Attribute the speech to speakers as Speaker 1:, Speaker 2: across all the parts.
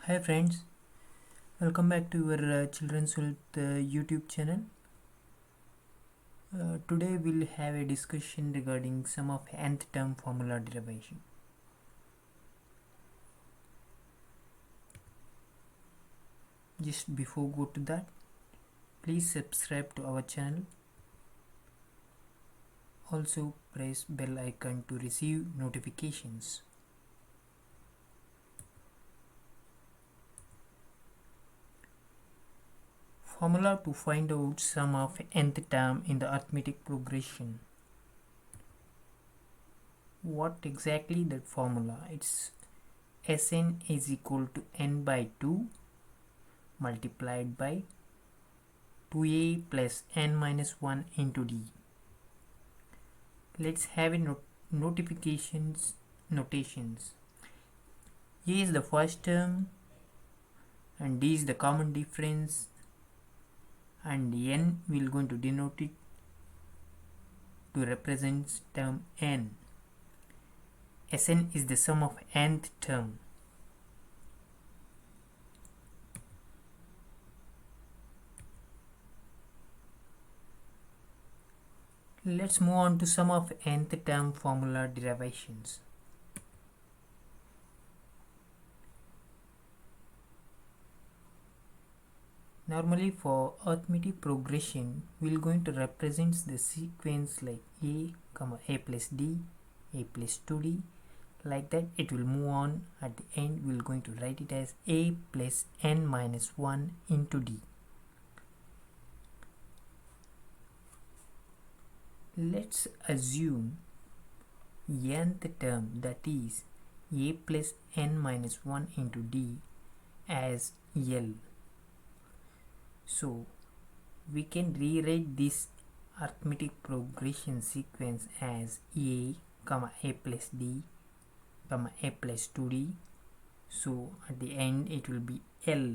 Speaker 1: Hi friends, welcome back to your Children's Wealth YouTube channel. Today we'll have a discussion regarding sum of nth term formula derivation. Just before go to that, please subscribe to our channel. Also press bell icon to receive notifications. Formula to find out sum of nth term in the arithmetic progression. What exactly that formula? It's Sn is equal to n by 2 multiplied by 2a plus n minus 1 into d. Let's have a notations. A is the first term and d is the common difference, and n will going to denote it to represent term n. Sn is the sum of nth term. Let's move on to sum of nth term formula derivations. Normally for arithmetic progression, we're going to represent the sequence like a, a plus d, a plus 2d. Like that it will move on. At the end we're going to write it as a plus n minus 1 into d. Let's assume nth term, that is a plus n minus 1 into d, as L. So we can rewrite this arithmetic progression sequence as a, a plus d, a plus 2d. So at the end it will be L,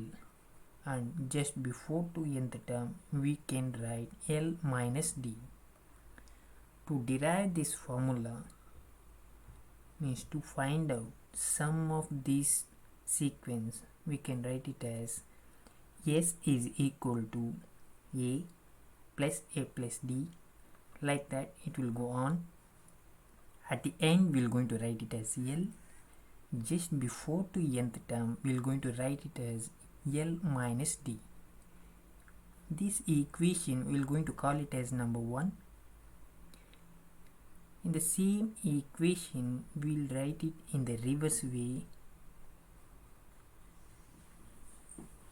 Speaker 1: and just before to nth term we can write L minus d. To derive this formula means to find out sum of this sequence, we can write it as S is equal to a plus d. Like that it will go on. At the end we're going to write it as L. Just before to nth term we're going to write it as L minus d. This equation we're going to call it as number 1. In the same equation we'll write it in the reverse way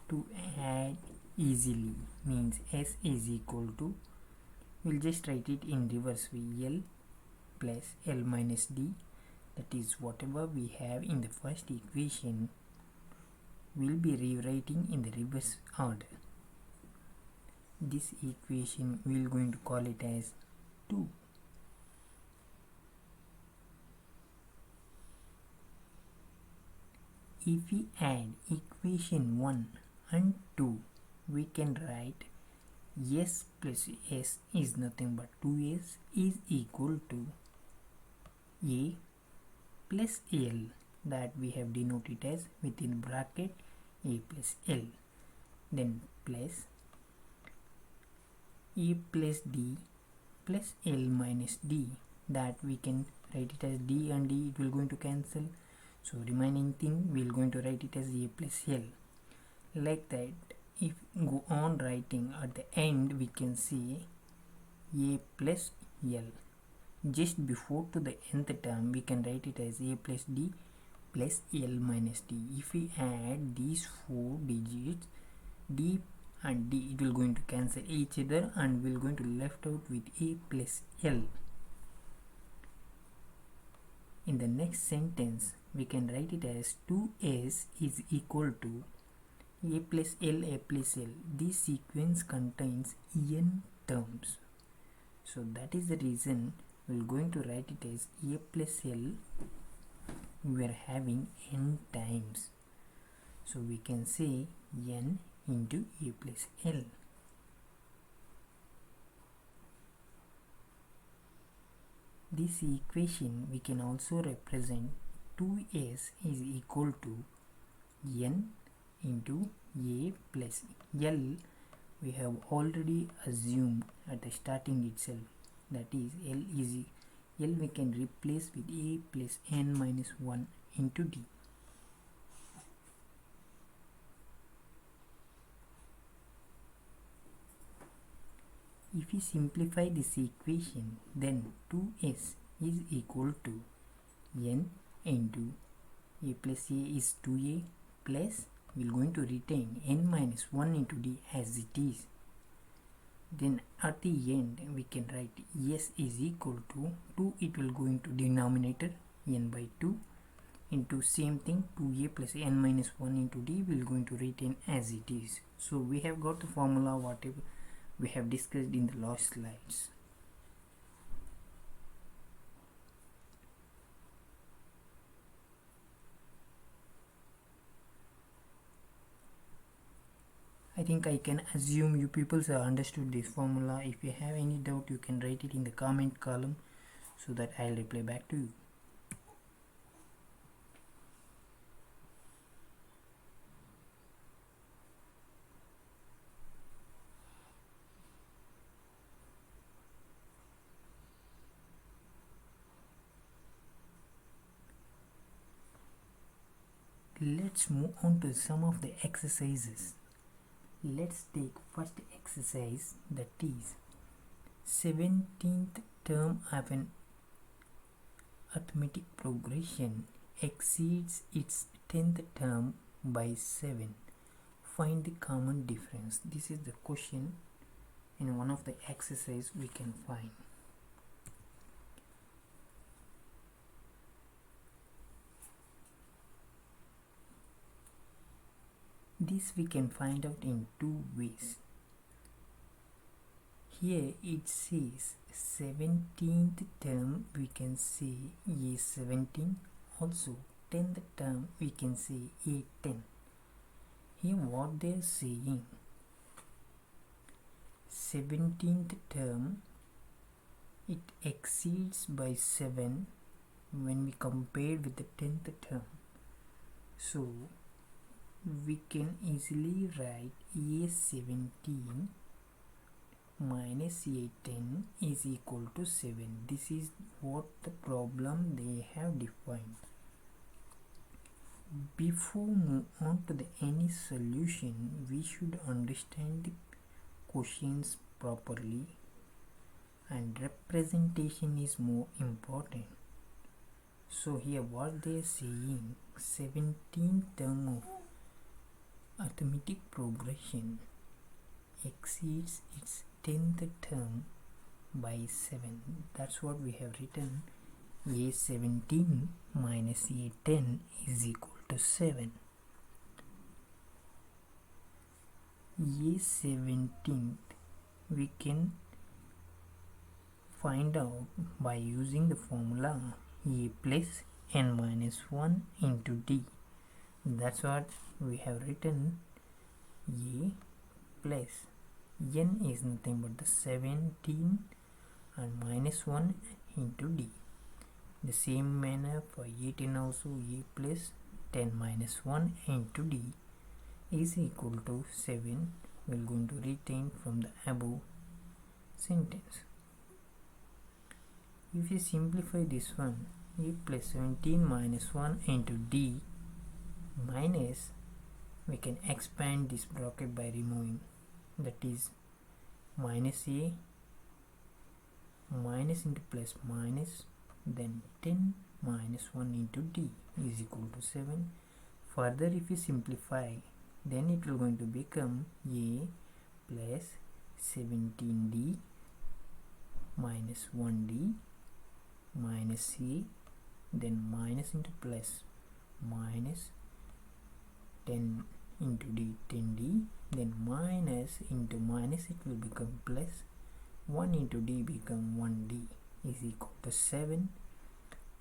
Speaker 1: to add easily, means S is equal to, we'll just write it in reverse way, L plus L minus d. That is whatever we have in the first equation we'll be rewriting in the reverse order. This equation we're going to call it as 2. If we add equation 1 and 2, we can write S plus S is nothing but 2S is equal to A plus L, that we have denoted as within bracket A plus L, then plus A plus D plus L minus D, that we can write it as D and D, it will going to cancel. So remaining thing we're going to write it as A plus L. Like that if go on writing, at the end we can say A plus L. Just before to the nth term we can write it as A plus D plus L minus D. If we add these 4 digits, D and D, it will going to cancel each other and we're going to left out with A plus L. In the next sentence we can write it as 2S is equal to A plus L, A plus L. This sequence contains n terms, so that is the reason we're going to write it as A plus L. We are having n times, so we can say n into A plus L. This equation we can also represent 2S is equal to n into a plus l. We have already assumed at the starting itself, that is l we can replace with a plus n minus 1 into d. If we simplify this equation, then 2s is equal to n into a plus a is 2a plus we are going to retain n minus 1 into d as it is. Then at the end we can write s is equal to 2, it will go into denominator n by 2 into same thing 2a plus n minus 1 into d will going to retain as it is. So we have got the formula whatever we have discussed in the last slides. I think I can assume you people have understood this formula. If you have any doubt, you can write it in the comment column so that I'll reply back to you. Let's move on to some of the exercises. Let's take first exercise, that is 17th term of an arithmetic progression exceeds its 10th term by 7. Find the common difference. This is the question in one of the exercises we can find. This we can find out in two ways. Here it says 17th term, we can say a17, also 10th term we can say a10. Here what they are saying, 17th term it exceeds by 7 when we compare with the 10th term. So we can easily write a17 minus a10 is equal to 7. This is what the problem they have defined. Before move on to any solution, we should understand the questions properly, and representation is more important. So here what they are saying, 17th term of arithmetic progression exceeds its 10th term by 7. That's what we have written. a17 minus a10 is equal to 7. a17 we can find out by using the formula a plus n minus 1 into d. That's what we have written. A plus n is nothing but the 17 and minus 1 into d. The same manner for 18 also, a plus 10 minus 1 into d is equal to 7. We are going to retain from the above sentence. If you simplify this one, a plus 17 minus 1 into d minus, we can expand this bracket by removing, that is minus a minus into plus minus, then 10 minus 1 into d is equal to 7. Further if you simplify, then it will going to become a plus 17d minus 1d minus a, then minus into plus minus 10 into d 10d, then minus into minus it will become plus, 1 into d become 1d is equal to 7.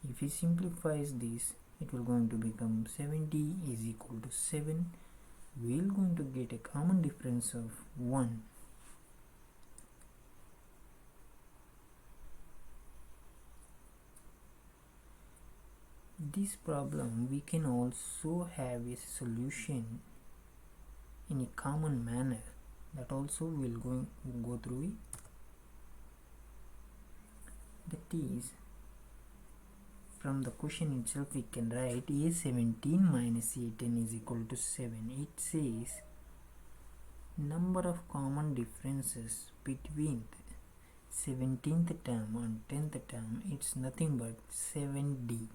Speaker 1: If he simplifies this, it will going to become 7d is equal to 7. We are going to get a common difference of 1. This problem we can also have a solution in a common manner. That also we'll go through it. That is, from the question itself we can write A17 minus A10 is equal to 7. It says number of common differences between 17th term and 10th term, it's nothing but 7d.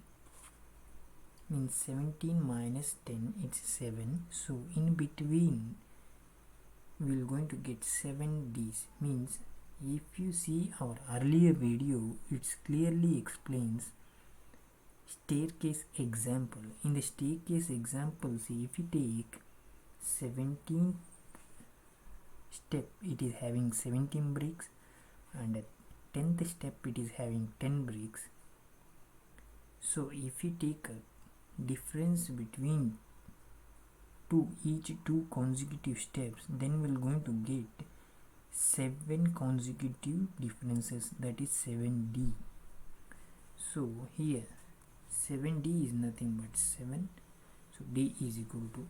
Speaker 1: Means 17 minus 10, it's 7. So in between we're going to get 7d's. Means if you see our earlier video, it clearly explains staircase example. In the staircase example, see, if you take 17th step, it is having 17 bricks, and at 10th step it is having 10 bricks. So if you take a difference between each two consecutive steps, then we're going to get 7 consecutive differences, that is 7d. So here 7d is nothing but 7, so d is equal to